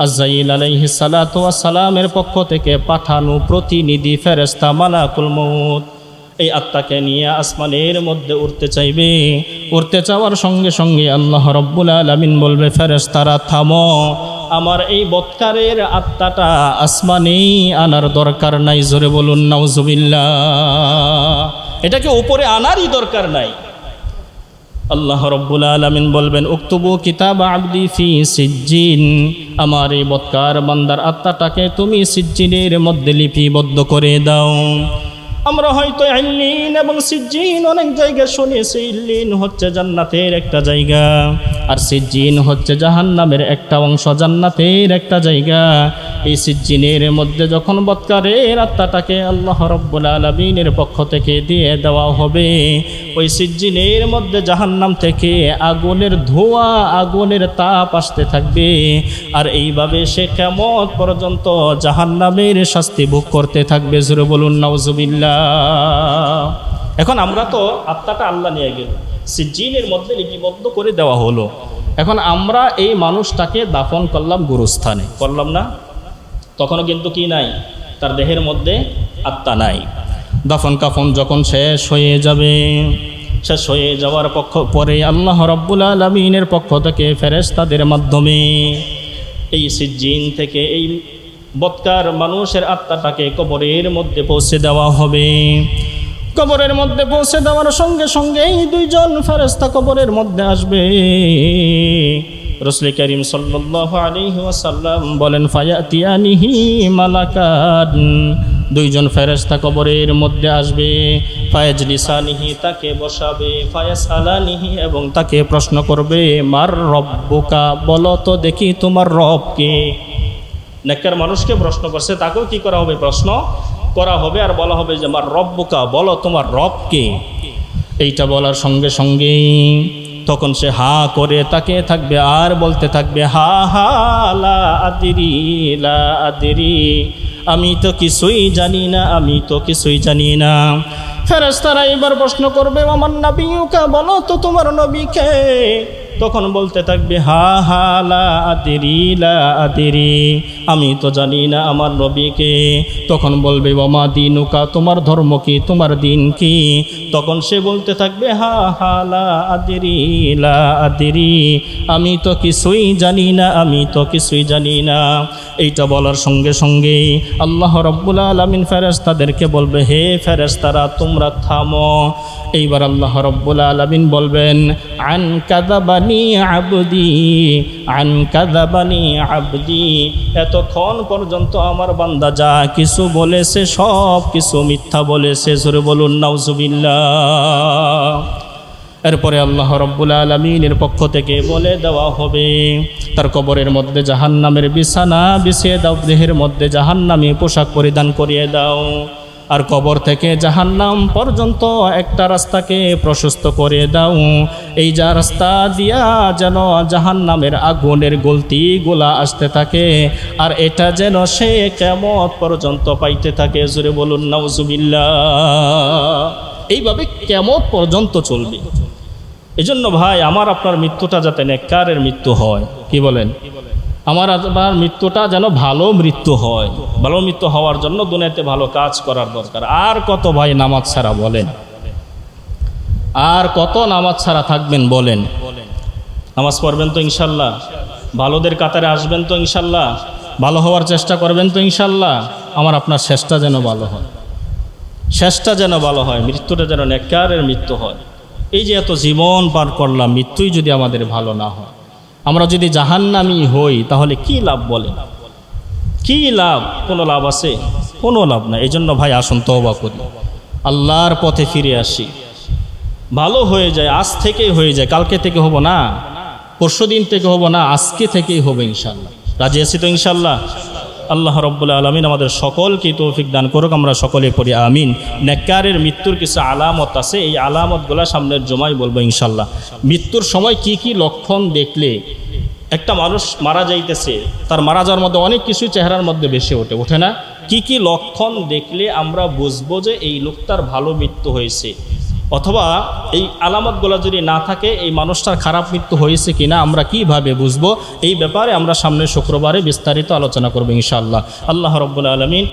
আজরাইল আলাইহিস সালাতু ওয়াস সালামের পক্ষ থেকে পাঠানো প্রতিনিধি ফেরেশতা মালাকুল মউত এই আত্মাকে নিয়ে আসমানের মধ্যে উঠতে চাইবে। উঠতে চাওয়ার সঙ্গে সঙ্গে আল্লাহ রাব্বুল আলামিন বলবে, ফেরেশতারা থামো, আমার এই বৎকারের আত্মাটা আসমানেই আনার দরকার নাই। জোরে বলুন নাউজুবিল্লাহ। এটাকে উপরে আনারই দরকার নাই। আল্লাহ রাব্বুল আলামিন বলবেন, উকতুবু কিতাব আবদি ফি সিজ্জিন, আমার এই বৎকার বান্দার আত্মাটাকে তুমি সিজ্জিনের মধ্যে লিপিবদ্ধ করে দাও। আমরা হয়তো ইল্লিন এবং সিজ্জিন অনেক জায়গায় শুনেছি। ইল্লিন হচ্ছে জান্নাতের একটা জায়গা, আর সিজ্জিন হচ্ছে জাহান্নামের একটা অংশ, জান্নাতের একটা জায়গা। এই সিজ্জিনের মধ্যে যখন বৎকারের আত্মাটাকে আল্লাহ রাব্বুল আলামিনের পক্ষ থেকে দিয়ে দেওয়া হবে, ওই সিজ্জিনের মধ্যে জাহান্নাম থেকে আগুনের ধোঁয়া, আগুনের তাপ আসতে থাকবে। আর এইভাবে সে কিয়ামত পর্যন্ত জাহান্নামের শাস্তি ভোগ করতে থাকবে। জোরে বলুন নাউজুবিল্লাহ। এখন আমরা তো আত্মাটা আল্লাহ নিয়ে গেল, সিজ্জিনের মধ্যে লিপিবদ্ধ করে দেওয়া হলো। এখন আমরা এই মানুষটাকে দাফন করলাম গুরুস্থানে, করলাম না? তখনও কিন্তু কি নাই, তার দেহের মধ্যে আত্মা নাই। দাফন কাফন যখন শেষ হয়ে যাবে, শেষ হয়ে যাওয়ার পরে আল্লাহ রাব্বুল আলামিনের পক্ষ থেকে ফেরেশতাদের মাধ্যমে এই সিজ্জিন থেকে এই বৎকার মানুষের আত্মাটাকে কবরের মধ্যে পৌঁছে দেওয়া হবে। কবরের মধ্যে পৌঁছে দেওয়ার সঙ্গে সঙ্গে এই দুইজন ফেরেশতা কবরের মধ্যে আসবে। রাসূল কারীম সাল্লাল্লাহু আলাইহি ওয়াসাল্লাম বলেন, ফায়াতিয়ানিহি মালাকান, দুইজন ফেরেশতা কবরের মধ্যে আসবে। ফায়াজলিসানিহি, তাকে বসাবে। ফায়াসালানিহি, এবং তাকে প্রশ্ন করবে, মার রব্বুকা, বলো তো দেখি তোমার রব কে। নেককার মানুষকে প্রশ্ন করছে, তাকেও কি করা হবে? প্রশ্ন করা হবে। আর বলা হবে যে মার রব্বুকা, বলো তোমার রব কে। এইটা বলার সঙ্গে সঙ্গেই তখন সে হা করে তাকিয়ে থাকবে আর বলতে থাকবে, হা হা লা আদরি লা আদরি, আমি তো কিছুই জানি না, আমি তো কিছুই জানি না। ফেরেশতারা এবার প্রশ্ন করবে, আমার নবিয়ুকা, বলো তো তোমার নবী কে। তখন বলতে থাকবে, হা হা লা আদরি লা আদরি, আমি তো জানি না আমার নবীকে। তখন বলবে ওমা দিনুকা, তোমার ধর্ম কি, তোমার দিন কি? তখন সে বলতে থাকবে হা হা লা আদরি লা আদরি, আমি তো কিছুই জানি না, আমি তো কিছুই জানি না। এইটা বলার সঙ্গে সঙ্গে আল্লাহ রাব্বুল আলামিন ফেরেশতাদেরকে বলবে হে ফেরেশতারা তোমরা থামো। এইবার আল্লাহ রাব্বুল আলামিন বলবেন আন কাযাবানি আবদি, আন কাযাবানি আবদি, এতক্ষণ পর্যন্ত আমার বান্দা যা কিছু বলেছে সব কিছু মিথ্যা বলেছে। জোরে বলুন নাউজুবিল্লাহ। এরপরে আল্লাহ রাব্বুল আলামিনের পক্ষ থেকে বলে দেওয়া হবে তার কবরের মধ্যে জাহান্নামের বিছানা বিছিয়ে দাও, দেহের মধ্যে জাহান্নামী পোশাক পরিধান করিয়ে দাও, আর কবর থেকে জাহান্নাম পর্যন্ত একটা রাস্তাকে প্রশস্ত করে দাও। এই যা রাস্তা দিয়া যেন জাহান্নামের আগুনের গলতিগুলা আসতে থাকে, আর এটা যেন সে কিয়ামত পর্যন্ত পাইতে থাকে। জোরে বলুন নাউজুবিল্লাহ। এইভাবে কিয়ামত পর্যন্ত চলবে। এজন্য ভাই আমার আপনার মৃত্যুটা যাতে নেককারের মৃত্যু হয়, কি বলেন? আমার আপনার মৃত্যুটা যেন ভালো মৃত্যু হয়। ভালো মৃত্যু হওয়ার জন্য দুনিয়াতে ভালো কাজ করার দরকার। আর কত ভাই নামাজ ছাড়া বলেন, আর কত নামাজ ছাড়া থাকবেন বলেন? নামাজ পড়বেন তো ইনশাল্লাহ, ভালোদের কাতারে আসবেন তো ইনশাল্লাহ, ভালো হওয়ার চেষ্টা করবেন তো ইনশাল্লাহ। আমার আপনার শেষটা যেন ভালো হয়, শেষটা যেন ভালো হয়, মৃত্যুটা যেন নেককারের মৃত্যু হয়। এই যে এত জীবন পার করলাম, মৃত্যুই যদি আমাদের ভালো না হয়, আমরা যদি জাহান্নামী হই, তাহলে কি লাভ বলেন? কি লাভ? কোনো লাভ আছে? কোনো লাভ না। এই জন্য ভাই আসুন তওবা করি, আল্লাহর পথে ফিরে আসি, ভালো হয়ে যায়। আজ থেকেই হয়ে যায়, কালকে থেকে হবো না, পরশু দিন থেকে হবো না, আজকে থেকেই হবে ইনশাল্লাহ। রাজি আছি তো ইনশাল্লাহ? আল্লাহ রাব্বুল আলামিন আমাদের সকলকে তৌফিক দান করুক, আমরা সকলে পড়ি আমিন। নেককারের মৃত্যুর কিছু আলামত আছে, এই আলামতগুলো সামনের জমায় বলবো ইনশাল্লাহ। মৃত্যুর সময় কি কি লক্ষণ দেখলে একটা মানুষ মারা যাইতেছে, তার মারা যাওয়ার মধ্যে অনেক কিছু চেহারার মধ্যে বেশি ওঠে না? কি কি লক্ষণ দেখলে আমরা বুঝবো যে এই লোকটার ভালো মৃত্যু হয়েছে, অথবা এই আলামতগুলো যদি না থাকে এই মানুষটার খারাপ মৃত্যু হয়েছে কিনা আমরা কিভাবে বুঝবো? এই ব্যাপারে আমরা সামনের শুক্রবারে বিস্তারিত আলোচনা করবো ইনশাআল্লাহ। আল্লাহ রাব্বুল আলামিন